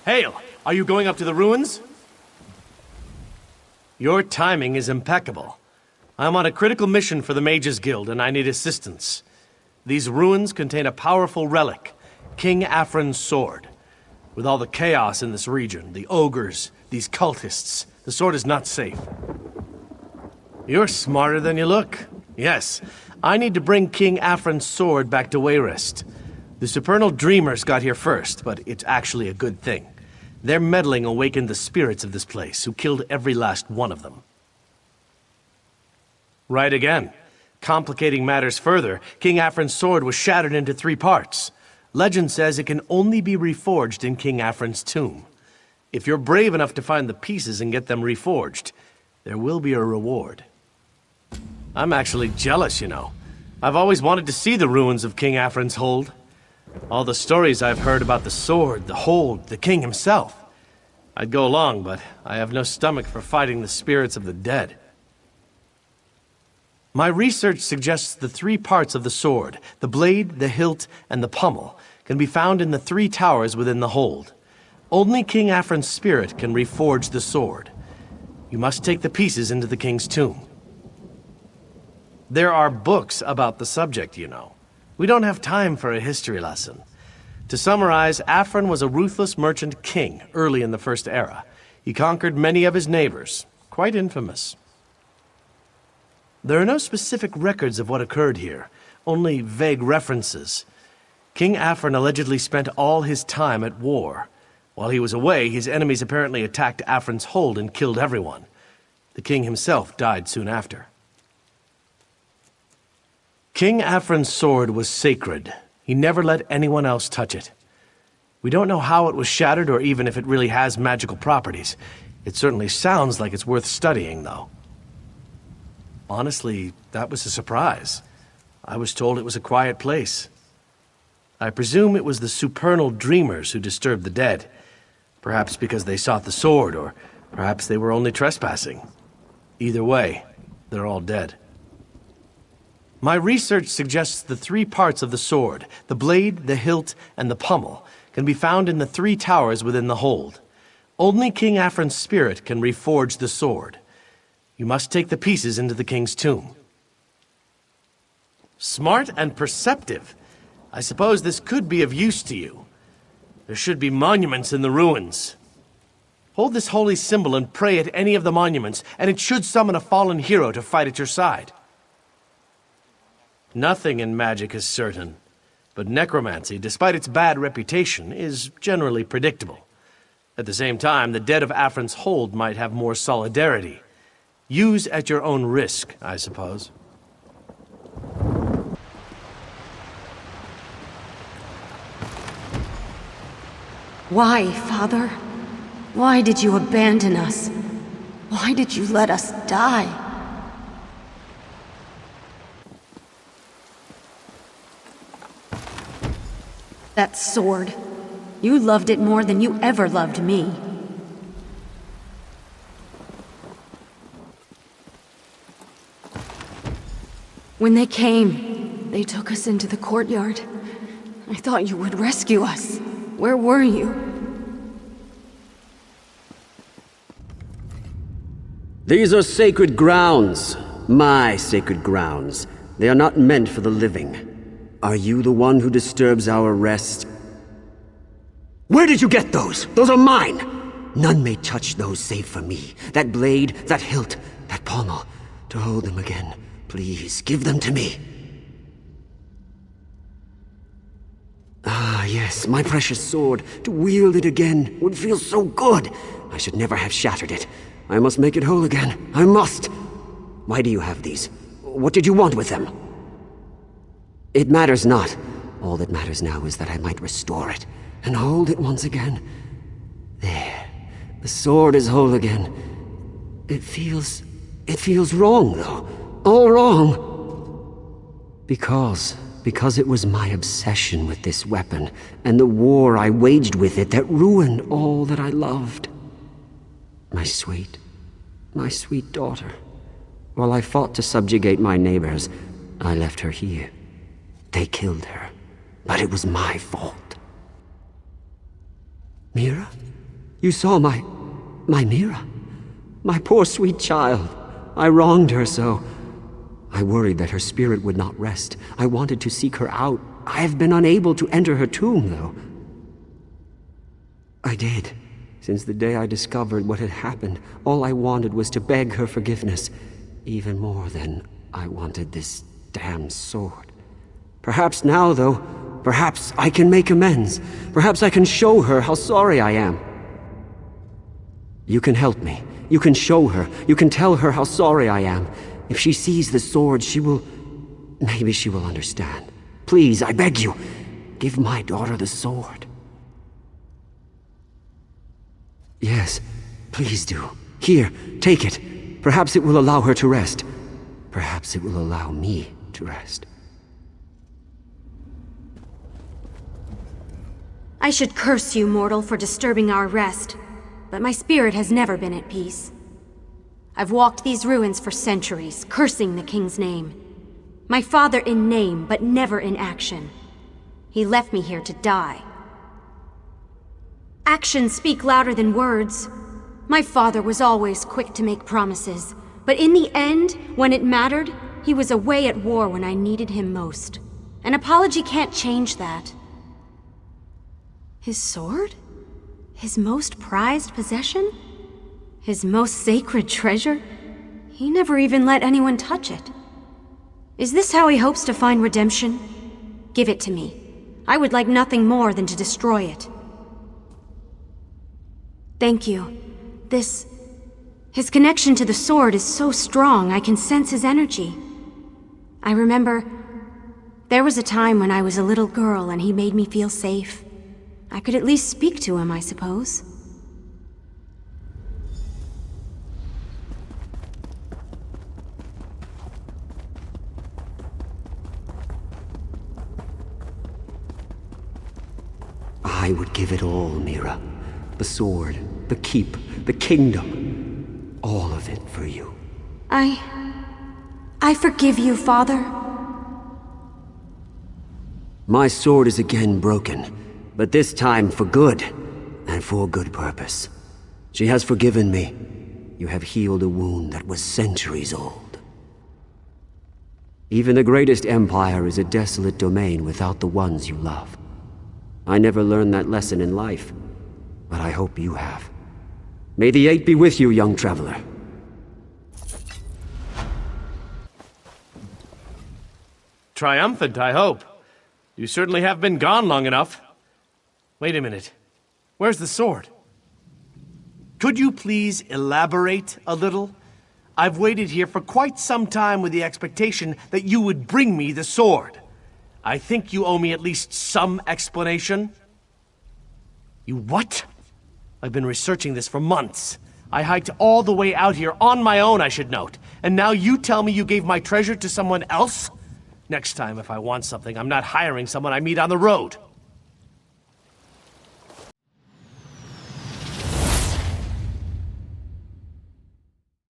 Hail! Are you going up to the ruins? Your timing is impeccable. I'm on a critical mission for the Mages Guild, and I need assistance. These ruins contain a powerful relic, King Aphren's sword. With all the chaos in this region, the ogres, these cultists, the sword is not safe. You're smarter than you look. Yes, I need to bring King Aphren's sword back to Wayrest. The supernal dreamers got here first, but it's actually a good thing. Their meddling awakened the spirits of this place, who killed every last one of them. Right again. Complicating matters further, King Aphren's sword was shattered into 3 parts. Legend says it can only be reforged in King Aphren's tomb. If you're brave enough to find the pieces and get them reforged, there will be a reward. I'm actually jealous, you know. I've always wanted to see the ruins of King Aphren's hold. All the stories I've heard about the sword, the hold, the king himself. I'd go along, but I have no stomach for fighting the spirits of the dead. My research suggests the 3 parts of the sword, the blade, the hilt, and the pommel, can be found in the 3 towers within the hold. Only King Aphren's spirit can reforge the sword. You must take the pieces into the king's tomb. There are books about the subject, you know. We don't have time for a history lesson. To summarize, Aphren was a ruthless merchant king early in the First Era. He conquered many of his neighbors, quite infamous. There are no specific records of what occurred here, only vague references. King Aphren allegedly spent all his time at war. While he was away, his enemies apparently attacked Aphren's hold and killed everyone. The king himself died soon after. King Aphren's sword was sacred. He never let anyone else touch it. We don't know how it was shattered or even if it really has magical properties. It certainly sounds like it's worth studying, though. Honestly, that was a surprise. I was told it was a quiet place. I presume it was the supernal dreamers who disturbed the dead. Perhaps because they sought the sword, or perhaps they were only trespassing. Either way, they're all dead. My research suggests the 3 parts of the sword, the blade, the hilt, and the pommel, can be found in the 3 towers within the hold. Only King Aphren's spirit can reforge the sword. You must take the pieces into the king's tomb. Smart and perceptive. I suppose this could be of use to you. There should be monuments in the ruins. Hold this holy symbol and pray at any of the monuments, and it should summon a fallen hero to fight at your side. Nothing in magic is certain, but necromancy, despite its bad reputation, is generally predictable. At the same time, the dead of Aphren's hold might have more solidarity. Use at your own risk, I suppose. Why, Father? Why did you abandon us? Why did you let us die? That sword. You loved it more than you ever loved me. When they came, they took us into the courtyard. I thought you would rescue us. Where were you? These are sacred grounds. My sacred grounds. They are not meant for the living. Are you the one who disturbs our rest? Where did you get those? Those are mine! None may touch those save for me. That blade, that hilt, that pommel. To hold them again, please, give them to me. Ah, yes, my precious sword. To wield it again would feel so good. I should never have shattered it. I must make it whole again. I must! Why do you have these? What did you want with them? It matters not. All that matters now is that I might restore it, and hold it once again. There. The sword is whole again. It feels wrong, though. All wrong. Because it was my obsession with this weapon, and the war I waged with it that ruined all that I loved. My sweet daughter. While I fought to subjugate my neighbors, I left her here. They killed her, but it was my fault. Mira? You saw my Mira. My poor sweet child. I wronged her so. I worried that her spirit would not rest. I wanted to seek her out. I have been unable to enter her tomb, though. I did. Since the day I discovered what had happened, all I wanted was to beg her forgiveness. Even more than I wanted this damn sword. Perhaps now, though, perhaps I can make amends. Perhaps I can show her how sorry I am. You can help me. You can show her. You can tell her how sorry I am. If she sees the sword, maybe she will understand. Please, I beg you, give my daughter the sword. Yes, please do. Here, take it. Perhaps it will allow her to rest. Perhaps it will allow me to rest. I should curse you, mortal, for disturbing our rest, but my spirit has never been at peace. I've walked these ruins for centuries, cursing the king's name. My father in name, but never in action. He left me here to die. Actions speak louder than words. My father was always quick to make promises, but in the end, when it mattered, he was away at war when I needed him most. An apology can't change that. His sword? His most prized possession? His most sacred treasure? He never even let anyone touch it. Is this how he hopes to find redemption? Give it to me. I would like nothing more than to destroy it. Thank you. His connection to the sword is so strong, I can sense his energy. I remember, there was a time when I was a little girl and he made me feel safe. I could at least speak to him, I suppose. I would give it all, Mira. The sword, the keep, the kingdom. All of it for you. I forgive you, Father. My sword is again broken, but this time for good, and for good purpose. She has forgiven me. You have healed a wound that was centuries old. Even the greatest empire is a desolate domain without the ones you love. I never learned that lesson in life, but I hope you have. May the Eight be with you, young traveler. Triumphant, I hope. You certainly have been gone long enough. Wait a minute. Where's the sword? Could you please elaborate a little? I've waited here for quite some time with the expectation that you would bring me the sword. I think you owe me at least some explanation. You what? I've been researching this for months. I hiked all the way out here on my own, I should note. And now you tell me you gave my treasure to someone else? Next time, if I want something, I'm not hiring someone I meet on the road.